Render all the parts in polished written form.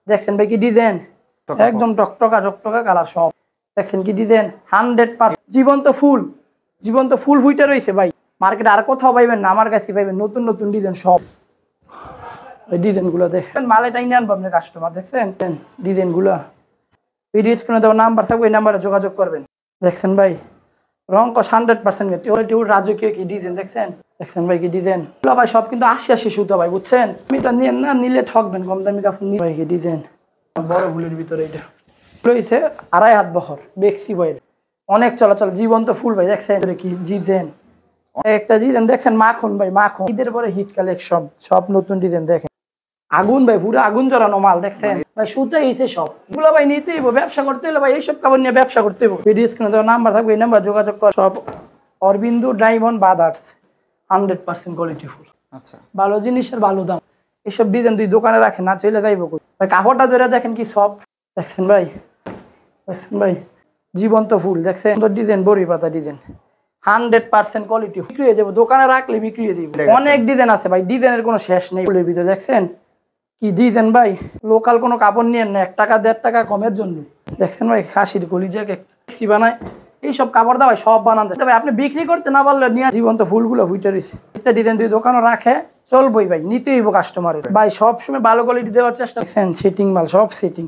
দেখছেন ভাই কি ডিজাইন, একদম টকটকা টকটকা কালার সব। দেখছেন কি ডিজাইন, 100% জীবন্ত ফুল ফুইটা রয়েছে ভাই। মার্কেটে আর কোথাও পাইবেন না, আমার কাছে পাইবেন নতুন নতুন ডিজাইন সব। এই ডিজাইন গুলো দেখেন, মালে টাইনে আনবো আপনার কাস্টমার। দেখছেন ডিজাইন গুলো, ভিডিও স্ক্রিনে দেওয়া নাম্বার থাকবে, এই নাম্বারে যোগাযোগ করবেন। দেখছেন ভাই রং কস 100% রাজকীয় কি ডিজাইন দেখছেন। দেখছেন ভাই কি ডিজাইন ভাই, সব কিন্তু 80 সুতো ভাই, বুঝছেন। এটা নিয়েন না, নিলে ঠকবেন, কম দামি কাপড় নিয়ে। ভাই কি ডিজাইন, বড় ভুলের ভিতরে এটা রয়েছে 2.5 হাত বহর, বেক্সি বয়ের, অনেক চলাচল, জীবন্ত ফুল ভাই। দেখছেন কি ডিজাইন, একটা ডিজাইন দেখছেন মাখন ভাই, মাখন ঈদের পরে হিট কালেকশন সব নতুন ডিজাইন। দেখেন আগুন ভাই, পুরো আগুন জ্বালানো মাল। দেখছেন ভাই সুতা হয়েছে সব গুলো ভাই, নিতেই হইব, ব্যবসা করতে হলে ভাই এইসব কাপড় নিয়ে ব্যবসা করতে হইব। ভিডিও স্ক্রিনে দেওয়া নাম্বার থাকবে, এই নাম্বার যোগাযোগ কর। সব অরবিন্দু ডায়মন্ড বাদার্স, 100% কোয়ালিটি ফুল। আচ্ছা, ভালো জিনিসের ভালো দাম। এইসব ডিজাইন তুই দোকানে রাখেন না, চলে যাইব ভাই। কাপড়টা ধরে দেখেন কি সব। দেখছেন ভাই, দেখছেন ভাই জীবন্ত ফুল। দেখছেন ডিজাইন, বড়ি পাতা ডিজাইন, 100% কোয়ালিটি, বিক্রি হয়ে যাবে, দোকানে রাখলে বিক্রি হয়ে যাবে। অনেক ডিজাইন আছে ভাই, ডিজাইনের কোনো শেষ নেই ফুলের ভিতরে। দেখছেন কি ডিজাইন ভাই, লোকাল কোনো কাপড় নিয়ে না, 1 টাকা 1.5 টাকা কমের জন্য। দেখছেন ভাই খাসির কলিজাকে বানায়, এইসব কাপড় দা ভাই সব বানান যায়। তবে আপনি বিক্রি করতে না পারলে নিয়ে জীবন্ত ফুলগুলো ফুটে রয়েছে, একটা ডিজাইন তুই দোকানে রাখে চলবই ভাই, নিতেই হইব কাস্টমারের ভাই। সবসময় ভালো কোয়ালিটি দেওয়ার চেষ্টা করছেন, সেটিং মাল সব সেটিং।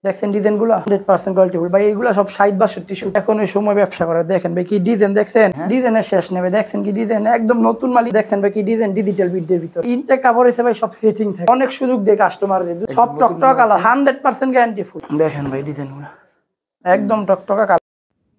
দেখছেন ডিজাইন গুলো 100% কোয়ালিটি ফুল ভাই, এইগুলো সব 60-62 সুত। এখন ওই সময় ব্যবসা করে। দেখেন ভাই কি ডিজাইন, দেখছেন ডিজাইনের শেষ নেবে। দেখছেন কি ডিজাইন, একদম নতুন মাল। দেখছেন ভাই কি ডিজাইন, ডিজিটাল বিটের ভিতর ইনটেক কাপড় এসে ভাই, সব সেটিং থাকে, অনেক সুযোগ দেয় কাস্টমারদের, সব টকটকা কালার, 100% গ্যারান্টি ফুল। দেখেন ভাই ডিজাইন গুলো একদম টকটকা কালার।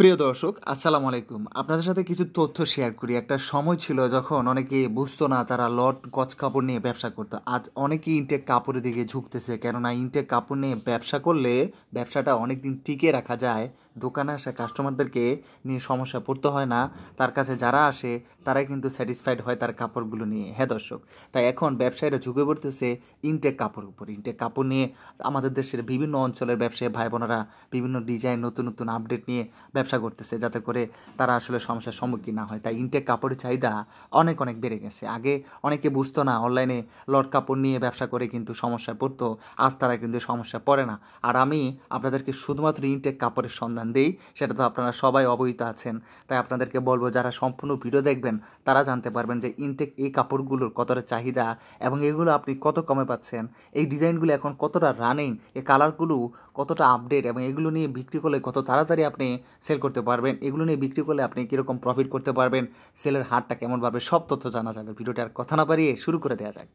প্রিয় দর্শক, আসসালামু আলাইকুম। আপনাদের সাথে কিছু তথ্য শেয়ার করি। একটা সময় ছিল যখন অনেকে বুঝতো না, তারা লট গজ কাপড় নিয়ে ব্যবসা করতো। আজ অনেকেই ইনটেক কাপড়ের দিকে ঝুঁকতেছে, কেননা ইনটেক কাপড় নিয়ে ব্যবসা করলে ব্যবসাটা অনেক দিন টিকে রাখা যায়। দোকানে আসা কাস্টমারদেরকে নিয়ে সমস্যা পড়তে হয় না, তার কাছে যারা আসে তারাই কিন্তু স্যাটিসফাইড হয় তার কাপড়গুলো নিয়ে। হ্যাঁ দর্শক, তাই এখন ব্যবসায়ীরা ঝুঁকে পড়তেছে ইনটেক কাপড়ের উপর। ইনটেক কাপড় নিয়ে আমাদের দেশের বিভিন্ন অঞ্চলের ব্যবসায়ী ভাই বোনেরা বিভিন্ন ডিজাইন, নতুন নতুন আপডেট নিয়ে ব্যবসা করতেছে, যাতে করে তারা আসলে সমস্যার সম্মুখীন না হয়। তাই ইনটেক কাপড়ের চাহিদা অনেক অনেক বেড়ে গেছে। আগে অনেকে বুঝতো না, অনলাইনে লট কাপড় নিয়ে ব্যবসা করে কিন্তু সমস্যায় পড়তো, আজ তারা কিন্তু সমস্যা পড়ে না। আর আমি আপনাদেরকে শুধুমাত্র ইনটেক কাপড়ের সন্ধান দিই, সেটা তো আপনারা সবাই অবহিত আছেন। তাই আপনাদেরকে বলবো, যারা সম্পূর্ণ ভিডিও দেখবেন তারা জানতে পারবেন যে ইনটেক এই কাপড়গুলোর কতটা চাহিদা এবং এগুলো আপনি কত কমে পাচ্ছেন, এই ডিজাইনগুলো এখন কতটা রানিং, এই কালারগুলো কতটা আপডেট, এবং এগুলো নিয়ে বিক্রি করলে কত তাড়াতাড়ি আপনি সেল করতে পারবেন, এগুলো নিয়ে বিক্রি করলে আপনি কীরকম প্রফিট করতে পারবেন, সেলের হারটা কেমন বাড়বে, সব তথ্য জানা যাবে। ভিডিওটা আর কথা না বাড়িয়ে শুরু করে দেওয়া যাক।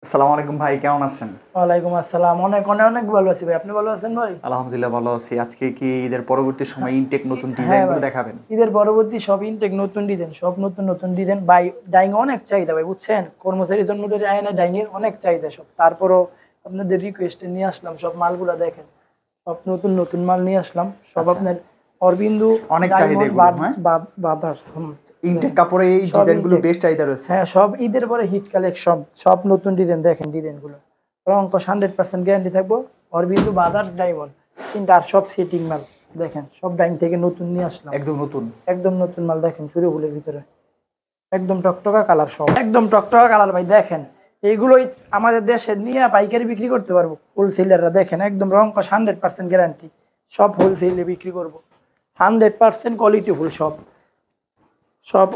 আসসালামু আলাইকুম ভাই, কেমন আছেন? ওয়ালাইকুম আসসালাম, অনেক অনেক অনেক ভালো আছি ভাই, আপনি ভালো আছেন ভাই? আলহামদুলিল্লাহ ভালো আছি। আজকে কি ঈদের পরবর্তী সময় ইনটেক নতুন ডিজাইনগুলো দেখাবেন? ঈদের পরবর্তী সব ইনটেক নতুন ডিজাইন, সব নতুন নতুন ডিজাইন ভাই। ডাইং অনেক চাহিদা ভাই, বুঝছেন, কর্মচারীর জন্য আয়না ডাইংয়ের অনেক চাহিদা সব। তারপরও আপনাদের রিকোয়েস্টে নিয়ে আসলাম সব মালগুলা। দেখেন সব নতুন নতুন মাল নিয়ে আসলাম সব। আপনার অরবিন্দু অনেক চাহিদা বাদার্স ইনটেক কাপড়ে এই ডিজাইনগুলো বেশ চাহিদা রয়েছে। হ্যাঁ, সব ঈদের পরে হিট কালেকশন, সব নতুন ডিজাইন। দেখেন ডিজাইনগুলো রং 100% গ্যারান্টি থাকবো। অরবিন্দু বাদার্স ডায়মন্ড কিন্তু আর সব সেটিং মাল। দেখেন সব ডাইং থেকে নতুন নিয়ে আসলাম, একদম নতুন, একদম নতুন মাল। দেখেন সূর্যফুলের ভিতরে একদম টকটকা কালার, সব একদম টকটকা কালার ভাই। দেখেন এইগুলোই আমাদের দেশে নিয়ে পাইকারি বিক্রি করতে পারবো হোলসেলাররা। দেখেন একদম রং 100% গ্যারান্টি, সব হোলসেলে বিক্রি করবো। 100% কোয়ালিটি ফুল সব, সব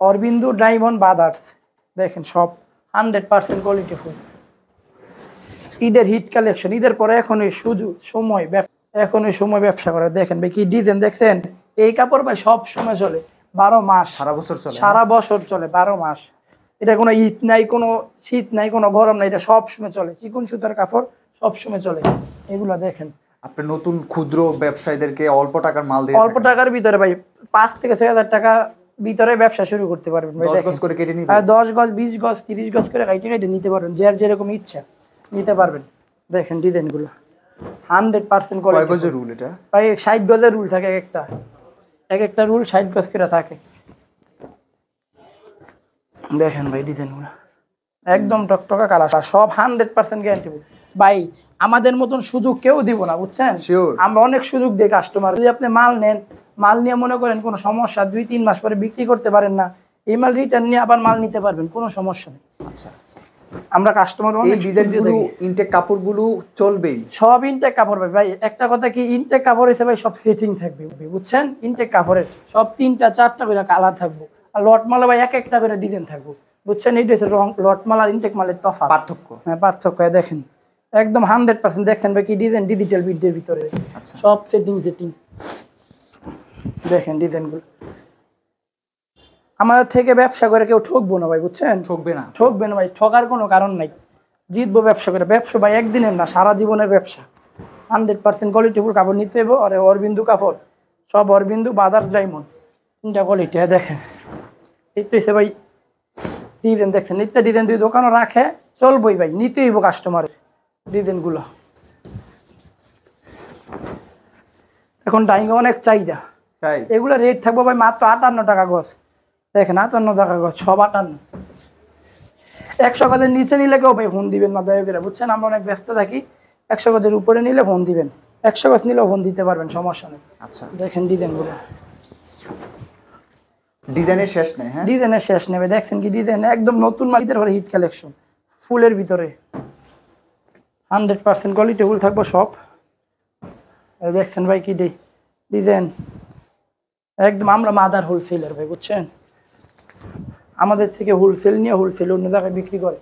অরবিন্দু ডায়মন্ড বাদার্স। দেখেন সব 100% কোয়ালিটি ফুল। ঈদের হিট কালেকশন, ঈদের পরে এখন এই সুযোগ সময়, এখন এই সময় ব্যবসা করে। দেখেন ভাই কি ডিজাইন, দেখছেন এই কাপড় ভাই সব সময় চলে, 12 মাস, সারা বছর চলে, সারা বছর চলে, 12 মাস। এটা কোনো ঈদ নাই, কোনো শীত নাই, কোনো গরম নাই, এটা সব সময় চলে। চিকন সুতার কাপড় সব সময় চলে এগুলো। দেখেন আপনি নতুন ক্ষুদ্র ব্যবসায়ীদেরকে অল্প টাকার মাল দিয়ে, অল্প টাকার ভিতরে ভাই 5 থেকে 6,000 টাকা ভিতরে ব্যবসা শুরু করতে পারবেন ভাই। 10 গজ করে কেটে নিবেন, 10 গজ 20 গজ 30 গজ করে কাটে কাটে নিতে পারবেন, যার যেরকম ইচ্ছা নিতে পারবেন। দেখেন ডিজাইনগুলো 100% কোয়ালিটি। কয় গজের রুল এটা ভাই? 60 গজের রুল থাকে, এক একটা রুল 60 গজ করে থাকে। দেখেন ভাই ডিজাইনগুলো একদম টকটকা কালার, সব 100% গ্যারান্টি ভাই। আমাদের মতন সুযোগ কেউ দিব না, বুঝছেন। আমরা অনেক সুযোগ দিই কাস্টমার। যদি আপনি মাল নেন, মাল নিয়ে মনে করেন কোনো সমস্যা, 2-3 মাস পরে বিক্রি করতে পারেন না, এই মাল রিটার্ন নিয়ে আবার মাল নিতে পারবেন, কোনো সমস্যা নেই। আচ্ছা, আমরা কাস্টমার এই ডিজাইনগুলো ইনটেক কাপড়গুলো চলবেই সব ইনটেক কাপড় ভাই। ভাই একটা কথা কি, ইনটেক কাপড় হিসেবে সব সেটিং থাকবে, বুঝছেন? ইনটেক কাপড়ের সব 3টা 4টা করে কালার থাকবো, আর লট মালে ভাই এক একটা করে ডিজাইন থাকবো, বুঝছেন? এইটা হচ্ছে লট মাল আর ইনটেক মালের তফাৎ, পার্থক্য। হ্যাঁ পার্থক্য। দেখেন একদম 100% দেখছেন ভাই কি ডিজাইন, ডিজিটাল প্রিন্টের ভিতরে আচ্ছা সব সেটিং দেখেন ডিজাইনগুলো। আমাদের থেকে ব্যবসা করে কেউ ঠকবো না ভাই, বুঝছেন? ঠকবে না, ঠকবে না ভাই, ঠকার কোনো কারণ নাই। জিতবো ব্যবসা করে। ব্যবসা ভাই একদিনের না, সারা জীবনের ব্যবসা। 100% কোয়ালিটিফুল কাপড় নিতে হবে। আর অরবিন্দু কাপড়, সব অরবিন্দু বাদার্স ডায়মন্ড, 3টা কোয়ালিটি। দেখেন এই তো এসে ভাই ডিজাইন দেখছেন, নিত্য ডিজাইন দুই দোকানও রাখে, চলবই ভাই, নিতে হইব কাস্টমারের ডিজাইনগুলো। এখন ডাইং অনেক চাহিদা, তাই এগুলো রেট থাকবো ভাই মাত্র 58 টাকা গজ। দেখেন 58 টাকা গজ, সব 58। 100 গজের নিচে নিলে কেউ ভাই ফোন দিবেন না দয়া করে, বুঝছেন? আমরা অনেক ব্যস্ত থাকি। 100 গজের উপরে নিলে ফোন দিবেন, 100 গজ নিলেও ফোন দিতে পারবেন, সমস্যা নেই। আচ্ছা দেখেন ডিজাইনগুলো, ডিজাইনের শেষ নেই। হ্যাঁ ডিজাইনের শেষ নেবে। দেখছেন কি ডিজাইন, একদম নতুন মালিকের ঘরে হিট কালেকশন, ফুলের ভিতরে 100% কোয়ালিটি ফুল থাকবো সব। এই দেখছেন ভাই কি ডিজাইন, একদম আমরা মাদার হোলসেলার ভাই, বুঝছেন? আমাদের থেকে হোলসেল নিয়ে হোলসেল অন্য জায়গায় বিক্রি করে।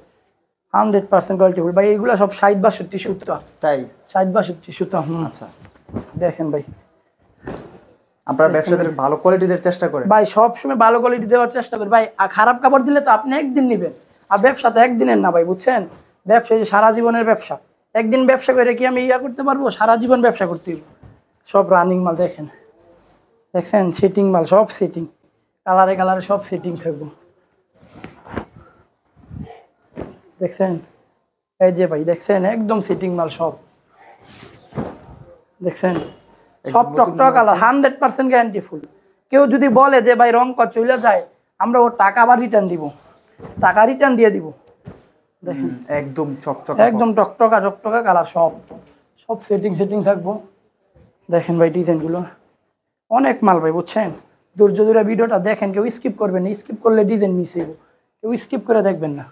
100% কোয়ালিটি ফুল ভাই। এইগুলো সব 60-62 সুতা, তাই 60-62 সুতা। আচ্ছা দেখেন ভাই, আপনারা ব্যবসাদের ভালো কোয়ালিটি দেওয়ার চেষ্টা করেন ভাই সবসময় ভালো কোয়ালিটি দেওয়ার চেষ্টা করি ভাই। আর খারাপ কাপড় দিলে তো আপনি একদিন নেবেন, আর ব্যবসা তো একদিনের না ভাই, বুঝছেন? ব্যবসা যে সারা জীবনের ব্যবসা। একদিন ব্যবসা করে কি আমি ইয়া করতে পারবো? সারা জীবন ব্যবসা করতে হইব। সব রানিং মাল দেখেন, দেখছেন সেটিং মাল, সব সেটিং, কালারে কালারে সব সেটিং থাকবো, দেখছেন? এই যে ভাই দেখছেন একদম সেটিং মাল সব, দেখছেন সব টকটক কালার, 100% গ্যারান্টি ফুল। কেউ যদি বলে যে ভাই রং কর চলে যায়, আমরা ওর টাকা আবার রিটার্ন দিব, টাকা রিটার্ন দিয়ে দিব। দেখেন একদম চকচক, একদম টকটকা টকটকা কালার, সব সব সেটিং থাকবো। দেখেন ভাই ডিজাইনগুলো অনেক মাল ভাই, বুঝছেন? ধৈর্য ধরে ভিডিওটা দেখেন, কেউ স্কিপ করবেন না, স্কিপ করলে ডিজাইন মিস হইব, কেউ স্কিপ করে দেখবেন না।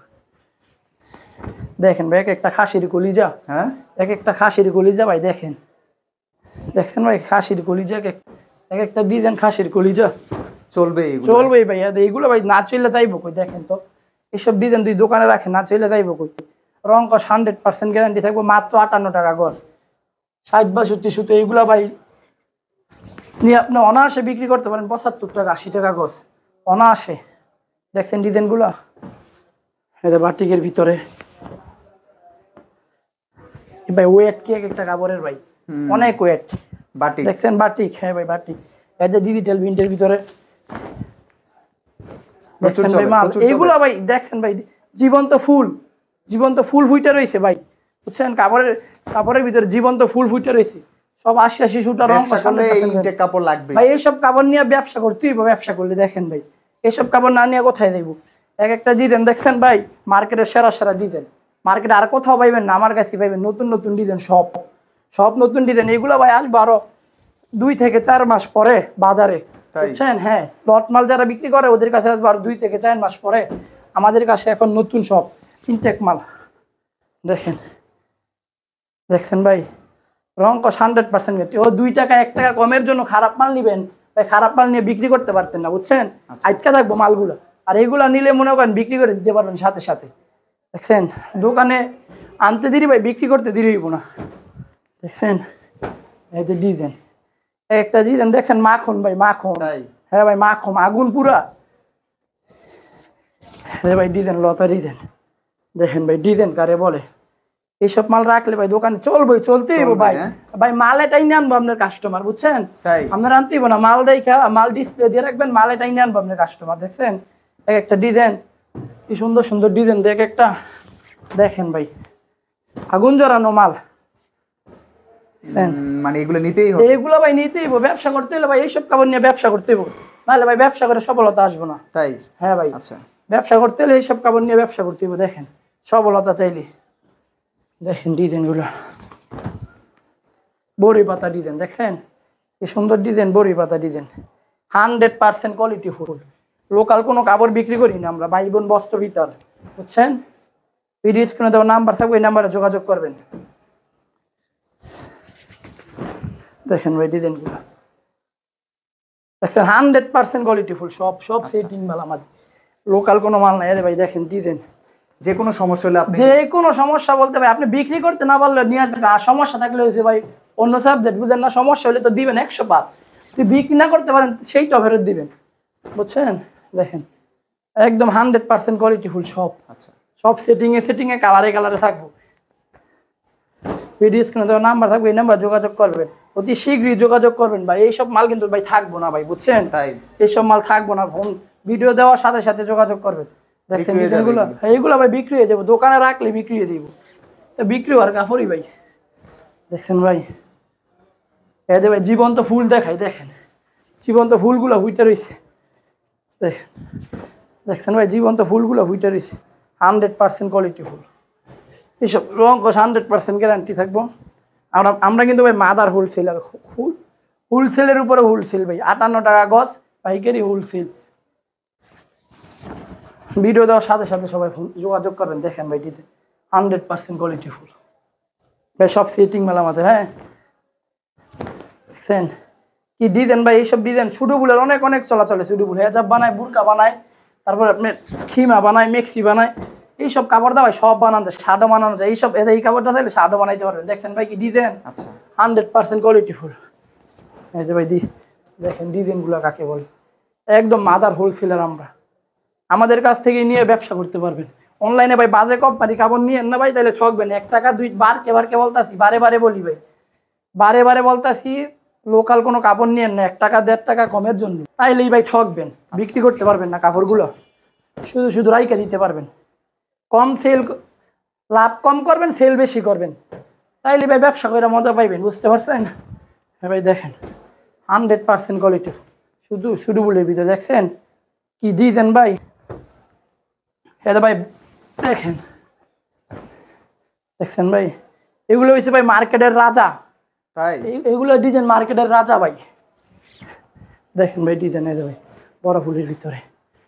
দেখেন ভাই এক একটা খাসির কলিজা, হ্যাঁ এক একটা খাসির কলিজা ভাই, দেখেন দেখছেন ভাই খাসির কলিজা, এক একটা ডিজাইন খাসির কলিজা, চলবে এগুলো চলবে ভাই। এইগুলো ভাই না চললে যাইবো কই? দেখেন তো এইসব ডিজাইন দুই দোকানে রাখেন, না চললে যাইবো কই? রং কস 100% গ্যারান্টি থাকবো, মাত্র 58 টাকা গজ, 60-62 সুতো। এইগুলা ভাই নিয়ে আপনি অনায়াসে বিক্রি করতে পারেন 75 টাকা 80 টাকা গজ, অনায়াসে। দেখছেন ডিজাইনগুলো, এটা বাটিকের ভিতরে ভাই, ওয়েট কি এক একটা কাপড়ের ভাই, অনেক ওয়েট। বাটিক দেখছেন বাটিক, হ্যাঁ ভাই বাটিক। এই যে ডিজিটাল প্রিন্টের ভিতরে দেখছেন ভাই মাল, এইগুলো ভাই দেখছেন ভাই জীবন্ত ফুল, জীবন্ত ফুল ফুটে রয়েছে ভাই, বুঝছেন? কাপড়ের ভিতরে জীবন্ত ফুল ফুটে রয়েছে, সব 80 সুতা রং। ইনটেক কাপড় লাগবে ভাই এইসব কাপড় নিয়ে ব্যবসা করতেই হবে, ব্যবসা করলে দেখেন ভাই এইসব কাপড় না নিয়ে কোথায় যাইব? এক একটা ডিজাইন দেখছেন ভাই, মার্কেটের সেরা সেরা ডিজাইন, মার্কেটে আর কোথাও পাইবেন না, আমার কাছে পাইবেন নতুন নতুন ডিজাইন, সব সব নতুন ডিজাইন। এগুলো ভাই আসবো আরো 2 থেকে 4 মাস পরে বাজারে, বুঝছেন? হ্যাঁ লট মাল যারা বিক্রি করে ওদের কাছে আসবো আর 2 থেকে 4 মাস পরে। আমাদের কাছে এখন নতুন সব ইনটেক মাল। দেখেন দেখছেন ভাই রং কস 100% গ্যারান্টি। ও 2 টাকা 1 টাকা কমের জন্য খারাপ মাল নিবেন ভাই, খারাপ মাল নিয়ে বিক্রি করতে পারতেন না, বুঝছেন? আটকা থাকবো মালগুলো, আর এইগুলা নিলে মনে করেন বিক্রি করে দিতে পারবেন সাথে সাথে। দেখছেন দোকানে আনতে দেরি ভাই, বিক্রি করতে দেরি হইব না। দেখছেন এই যে ডিজাইন, একটা ডিজাইন দেখছেন মাখন ভাই, মাখন। হ্যাঁ ভাই মাখন, আগুন পুরা। হ্যাঁ ভাই ডিজাইন লতা ডিজাইন, দেখেন ভাই ডিজাইন কারে বলে। এইসব মাল রাখলে ভাই দোকানে চলবেই, চলতেই হইব ভাই। ভাই মাল এটাই নিয়ে আনবো আপনার কাস্টমার, বুঝছেন? আপনার আনতেই না, মাল দেখা মাল ডিসপ্লে দিয়ে রাখবেন, মাল এটাই নিয়ে আনবো আপনার কাস্টমার। দেখছেন এক একটা ডিজাইন কি সুন্দর সুন্দর ডিজাইন, দেখ একটা দেখেন ভাই আগুন জড়ানো মাল। মানে এগুলো নিতেই হবে, এগুলো ভাই নিতেই হবে, ব্যবসা করতে হলে ভাই এইসব কাপড় নিয়ে ব্যবসা করতে হবে, নাহলে ভাই ব্যবসা করে সফলতা আসবো না। তাই হ্যাঁ ভাই, আচ্ছা ব্যবসা করতে হলে এইসব কাপড় নিয়ে ব্যবসা করতে হবে। দেখেন সফলতা চাইলে দেখেন ডিজাইনগুলো, বড়ি পাতা ডিজাইন, দেখছেন কি সুন্দর ডিজাইন, বড়ি পাতা ডিজাইন, 100% কোয়ালিটি ফুল। লোকাল কোনো কাপড় বিক্রি করি না আমরা, ভাই বোন বস্ত্র ভিতর, বুঝছেন? ভিডিও স্ক্রিনে দেওয়া নাম্বার থাকবে, এই নাম্বারে যোগাযোগ করবেন। দেখেন ভাই ডিজাইনগুলো দেখছেন 100% কোয়ালিটিফুল, সব সেটিং মাল আমাদের, লোকাল কোনো মাল নাই। ভাই দেখেন ডিজাইন, যে কোনো সমস্যা হলে আপনি যে কোনো সমস্যা বলতে ভাই আপনি বিক্রি করতে না পারলে নিয়ে আসবেন, আর সমস্যা থাকলে হয়েছে ভাই অন্য সাবজেক্ট বুঝেন না, সমস্যা হলে তো দিবেন 100 বার, যদি বিক্রি না করতে পারেন সেইটা ফেরত দিবেন, বুঝছেন। দেখেন একদম 100% কোয়ালিটিফুল সব, আচ্ছা সব সেটিংয়ে কালারে থাকবো। ভিডিও স্ক্রিনে দেওয়া নাম্বার থাকবে, এই নাম্বার যোগাযোগ করবেন, অতি শীঘ্রই যোগাযোগ করবেন ভাই। এইসব মাল কিন্তু ভাই থাকবো না ভাই, বুঝছেন, তাই এইসব মাল থাকবো না, ফোন ভিডিও দেওয়ার সাথে সাথে যোগাযোগ করবেন। দেখছেন ডিজাইনগুলো, এইগুলো ভাই বিক্রি হয়ে যাবো, দোকানে রাখলে বিক্রি হয়ে যাবো, তো বিক্রি হওয়ার কাপড়ই ভাই। দেখছেন ভাই এই যে ভাই জীবন্ত ফুল দেখাই, দেখেন জীবন্ত ফুলগুলো ফুটে রয়েছে, দেখেন দেখছেন ভাই জীবন্ত ফুলগুলো ফুটে রয়েছে, 100% কোয়ালিটি ফুল। এইসব রং কষ 100% গ্যারান্টি থাকবো। আমরা কিন্তু ভাই মাদার হোলসেলার, হোলসেলের উপরে হোলসেল ভাই, 58 টাকা গজ পাইকারি হোলসেল। ভিডিও দেওয়ার সাথে সাথে সবাই যোগাযোগ করবেন। দেখেন ভাই ডিজাইন 100% কোয়ালিটি ফুল ভাই, সব সেটিং মেলা আমাদের। হ্যাঁ দেখছেন কি ডিজাইন ভাই, এইসব ডিজাইন সুডুবুলের অনেক চলাচলে, সুডুবুল হেজাব বানায়, বুরকা বানায়, তারপর আপনার খিমা বানায়, মেক্সি বানায়, এইসব কাপড় দা ভাই সব বানানো যায়, শার্টও বানানো যায়, এইসব এই কাপড়টা চাইলে শার্টও বানাইতে পারবেন। দেখছেন ভাই কি ডিজাইন, আচ্ছা 100% কোয়ালিটি ফুল। এই যে ভাই দেখেন ডিজাইনগুলো কাকে বলে, একদম মাদার হোলসেলার আমরা, আমাদের কাছ থেকে নিয়ে ব্যবসা করতে পারবেন। অনলাইনে ভাই বাজে কোম্পানি কাপড় নিয়ে না ভাই, তাহলে ঠকবেন। 1 টাকা 2 বারকে বলতাছি, বারে বলি ভাই, বারে বলতাছি, লোকাল কোনো কাপড় নিয়েন না 1 টাকা 1.5 টাকা কমের জন্য, তাইলেই ভাই ঠকবেন, বিক্রি করতে পারবেন না কাপড়গুলো, শুধু রাইকা দিতে পারবেন। কম সেল, লাভ কম করবেন, সেল বেশি করবেন, তাইলে ভাই ব্যবসা করে মজা পাইবেন, বুঝতে পারছেন। হ্যাঁ ভাই দেখেন 100% কোয়ালিটি, শুধু বুলের ভিতরে দেখছেন কি ডিজাইন ভাই। হ্যাঁ ভাই দেখছেন ভাই, এগুলো হচ্ছে ভাই মার্কেটের রাজা, তাই এগুলো ডিজাইন মার্কেটের রাজা ভাই। দেখেন ভাই ডিজাইন, এই ভাই বড় ফুলের ভিতরে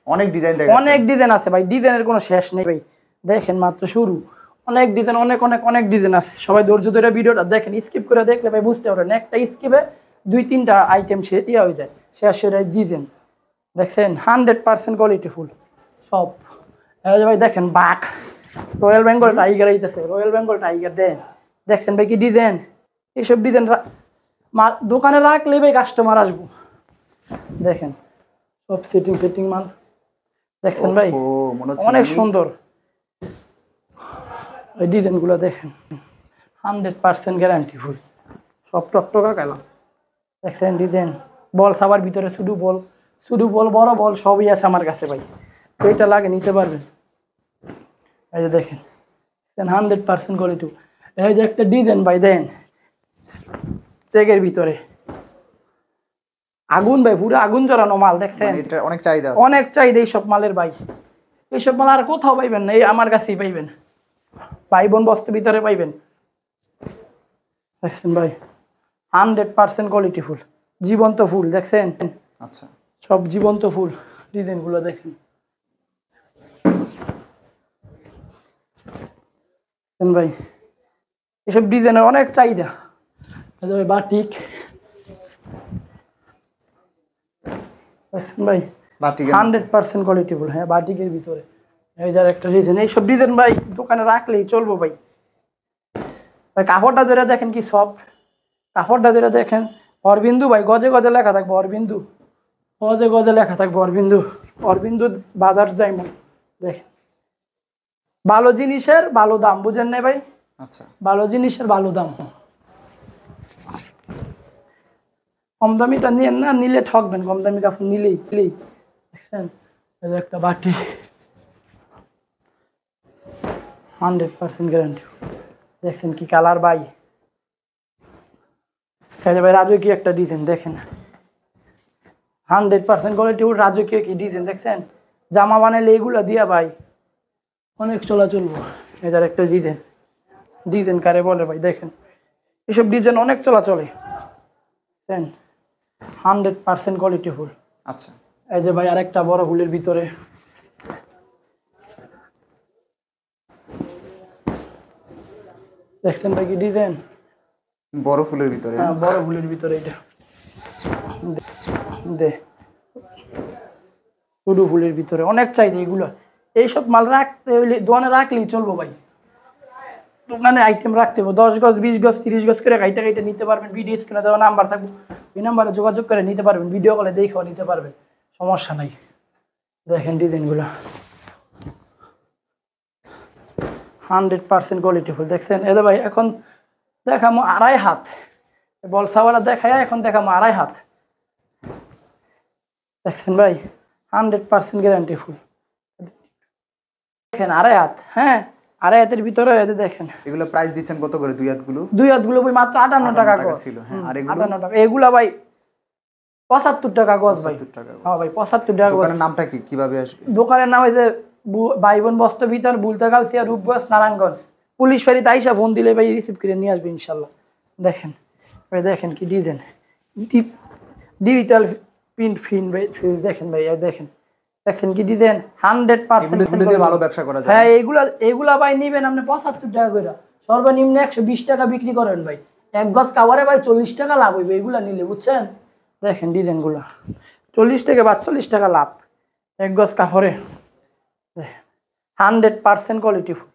অনেক ডিজাইন অনেক ডিজাইন আছে ভাই, ডিজাইনের কোনো শেষ নেই ভাই। দেখেন মাত্র শুরু, অনেক ডিজাইন, অনেক ডিজাইন আছে। সবাই ধৈর্য ধরে ভিডিওটা দেখেন, স্কিপ করে দেখলে ভাই বুঝতে পারবেন, একটা স্কিপে 2-3টা আইটেম হয়ে যায়, শেষ ডিজাইন। দেখছেন 100% কোয়ালিটি ফুল সব। ভাই দেখেন বাঘ, রয়্যাল বেঙ্গল টাইগার আইতেছে, রয়্যাল বেঙ্গল টাইগার দেন, দেখছেন ভাই কি ডিজাইন। এইসব ডিজাইন দোকানে রাখলে ভাই কাস্টমার আসবো। দেখেন সব সেটিং মাল, দেখছেন ভাই অনেক সুন্দর এই ডিজাইনগুলো, দেখেন 100% গ্যারান্টি ফুল, সব টকটকা কালার। দেখছেন ডিজাইন, বল সাবার ভিতরে শুধু বল বড় বল সবই আছে আমার কাছে ভাই, তো এটা লাগে নিতে পারবেন। এই যে দেখেন 100% কোয়ালিটি। এই যে একটা ডিজাইন ভাই দেন চেকের ভিতরে, আগুন ভাই, পুরো আগুন জ্বালানো মাল, দেখছেন এটা অনেক চাহিদা, অনেক চাহিদা এইসব মালের ভাই। এইসব মাল আর কোথাও পাইবেন না, এই আমার কাছেই পাইবেন, ভাই বোন বস্ত্র ভিতরে পাইবেন। দেখছেন ভাই 100% কোয়ালিটি ফুল, জীবন্ত ফুল, দেখছেন আচ্ছা সব জীবন্ত ফুল। ডিজাইনগুলো দেখেন ভাই, এসব ডিজাইনের অনেক চাহিদা। বাটিক দেখছেন ভাই 100% কোয়ালিটি ফুল, হ্যাঁ বাটিকের ভিতরে। এই যার একটা ডিজাইন, এইসব ডিজাইন ভাই দোকানে রাখলেই চলবো ভাই। ভাই কাপড়টা ধরে দেখেন কি সফট, কাপড়টা ধরে দেখেন অরবিন্দু ভাই, গজে লেখা থাকবে অরবিন্দু, গজে লেখা থাকবে অরবিন্দু বাজার ডায়মন্ড। দেখেন ভালো জিনিসের ভালো দাম, বুঝেন না ভাই, আচ্ছা ভালো জিনিসের ভালো দাম। কম দামিটা নিয়েন না, নিলে ঠকবেন, কম দামি কাপড় নিলেই। দেখছেন একটা বাটি 100% গ্যারান্টি। দেখছেন কি কালার ভাই, ভাই রাজকীয় একটা ডিজাইন, দেখেন 100% কোয়ালিটি, রাজকীয় কি ডিজাইন, দেখছেন জামা বানাইলে এগুলা দিয়া ভাই অনেক চলবো। এটার একটা ডিজাইন কারে বলে ভাই, দেখেন এসব ডিজাইন অনেক চলে, 100% কোয়ালিটি ফুল। আচ্ছা এই যে ভাই আরেকটা বড় ফুলের ভিতরে, দেখছেন ভাই কি ডিজাইন, বড় ফুলের ভিতরে। হ্যাঁ বড় ফুলের ভিতরে এটা দে উডু ফুলের ভিতরে অনেক চাহিদা এগুলো। এইসব মাল রাখতে হইলে দোকানে রাখলেই চলবো ভাই, দোকানে আইটেম রাখতে হবে 10 গজ 20 গজ 30 গজ করে কাইটা কাইটা নিতে পারবেন। ভিডিও স্ক্রিনে দেওয়া নাম্বার থাকবে, ওই নাম্বারে যোগাযোগ করে নিতে পারবেন, ভিডিও কলে দেখেও নিতে পারবেন, সমস্যা নাই। দেখেন ডিজাইনগুলো 100% কোয়ালিটি ফুল। দেখছেন এদের ভাই এখন দেখামো 2.5 হাত, বলসাওয়ালা দেখায় এখন দেখামো 2.5 হাত। দেখছেন ভাই 100% গ্যারান্টি ফুল। দেখেন 2.5 হাত, হ্যাঁ 2.5 হাতের ভিতরে এদের দেখেন। এগুলো প্রাইস দিচ্ছেন কত করে দুই হাতগুলো? দুই হাতগুলো ভাই মাত্র 58 টাকা গজ ছিল। হ্যাঁ আর এগুলো 58 টাকা। এগুলা ভাই 75 টাকা গজ ভাই। 75 টাকা। হ্যাঁ ভাই 75 টাকা গজ। দোকানের নামটা কি, কিভাবে আসবে? দোকানের নাম হইছে ভাই বোন বস্ত্র ভিতর, বুলতাগাউসিয়া, রূপগঞ্জ, নারায়ণগঞ্জ। পুলিশ ফাঁড়িতে আইসা ফোন দিলে ভাই রিসিভ করে নিয়ে আসবে ইনশাল্লাহ। দেখেন ভাই দেখেন কি ডিজাইন, ডিজিটাল প্রিন্ট ফিন ভাই, দেখেন ভাই দেখেন, দেখছেন কি ডিজাইন 100%। এগুলো দিয়ে ভালো ব্যবসা করা যায়। হ্যাঁ এগুলা ভাই নিবেন আপনি 75 টাকা করে, সর্বনিম্ন 120 টাকা বিক্রি করেন ভাই। এক গজ কাভারে ভাই 40 টাকা লাভ হইবে এগুলা নিলে, বুঝছেন? দেখেন ডিজাইনগুলো 40 থেকে 42 টাকা লাভ এক গজ কাপড়ে। 100% কোয়ালিটি ফুল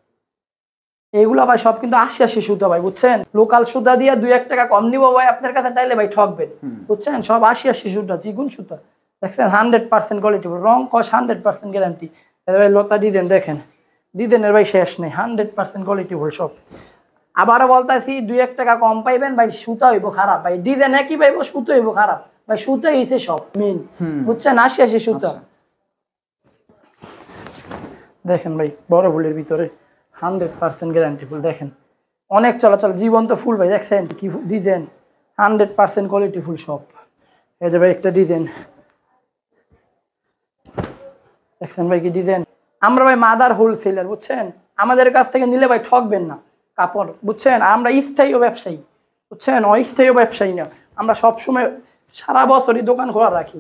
এগুলা ভাই, সব কিন্তু 80 সুতা ভাই, বুঝছেন? লোকাল সুতা দিয়ে 2-1 টাকা কম নিবো ভাই আপনার কাছে, চাইলে ভাই ঠকবেন, বুঝছেন? সব 80 সুতা, চিকুন সুতা। দেখছেন 100% কোয়ালিটি ফুল, রং কস 100% গ্যারান্টি। ভাই লতা ডিজাইন দেখেন, ডিজাইনের ভাই শেষ নেই, 100% কোয়ালিটি ফুল সব। আবারও বলতেছি 2-1 টাকা কম পাইবেন ভাই, সুতা হইব খারাপ ভাই, ডিজাইন একই পাইব, সুতো হইব খারাপ ভাই, সুতো হইছে সব মেন, বুঝছেন? 80 সুতা। দেখেন ভাই বড় ফুলের ভিতরে 100% গ্যারান্টি ফুল। দেখেন অনেক চলাচল, জীবন্ত ফুল ভাই, দেখছেন কি ডিজাইন, 100% কোয়ালিটি ফুল সব। এই যে ভাই একটা ডিজাইন দেখছেন ভাই কি ডিজাইন। আমরা ভাই মাদার হোলসেলার, বুঝছেন? আমাদের কাছ থেকে নিলে ভাই ঠকবেন না কাপড়, বুঝছেন? আমরা স্থায়ী ব্যবসায়ী, বুঝছেন? অস্থায়ী ব্যবসায়ী না, আমরা সবসময় সারা বছরই দোকান খোলা রাখি।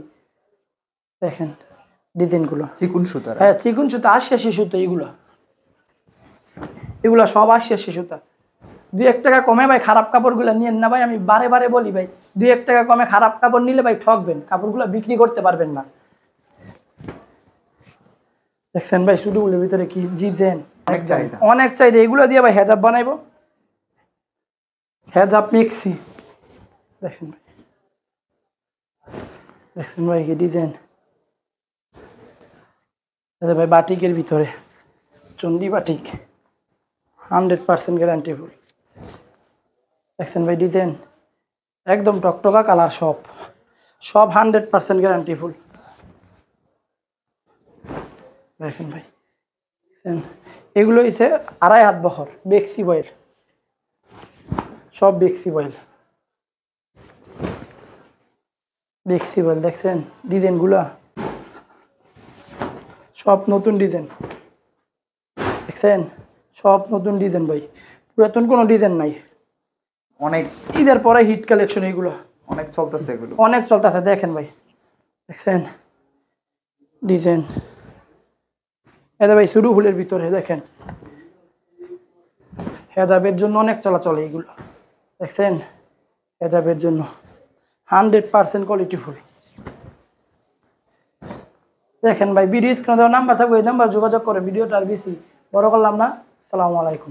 দেখেন ডিজাইনগুলো চিকুন সুতা। হ্যাঁ চিকুন সুতা, 80 সুতা এগুলা সব 80 সুতা। 2-1 টাকা কমে ভাই খারাপ কাপড়গুলো নিয়েন না ভাই, আমি বারে বারে বলি ভাই, 2-1 টাকা কমে খারাপ কাপড় নিলে ভাই ঠকবেন, কাপড়গুলো বিক্রি করতে পারবেন না। দেখছেন ভাই শুধু উলের ভিতরে কি ডিজাইন, অনেক চাহিদা। এগুলো দিয়ে ভাই হেজাব বানাইবো, হেজাব মিক্সি। দেখেন ভাই, দেখছেন ভাই কি ডিজাইন। ভাই বাটিকের ভিতরে চন্ডি বাটিক, 100% গ্যারান্টি ফুল। দেখছেন ভাই ডিজাইন একদম টকটকা কালার, সব 100% গ্যারান্টি ফুল। দেখেন ভাই এগুলো হচ্ছে 2.5 হাত বহর, বেক্সি বয়েল, সব বেক্সি বয়েল, বেক্সি বয়েল। দেখছেন ডিজাইনগুলা সব নতুন ডিজাইন, দেখছেন সব নতুন ডিজাইন ভাই, পুরাতন কোনো ডিজাইন নাই। অনেক ঈদের পরে হিট কালেকশন, এগুলো অনেক চলতেছে, এগুলো অনেক চলতেছে। দেখেন ভাই দেখছেন ডিজাইন, এটা ভাই শুরু ফুলের ভিতরে। দেখেন হেজাবের জন্য অনেক চলাচল এইগুলো, দেখছেন হেজাবের জন্য 100% কোয়ালিটি ফুল। দেখেন ভাই ভিডিও স্ক্রিনে দেওয়া নাম্বার থাকবে, এই নাম্বার যোগাযোগ করে। ভিডিওটা আর বেশি বড় করলাম না, আসসালামু আলাইকুম।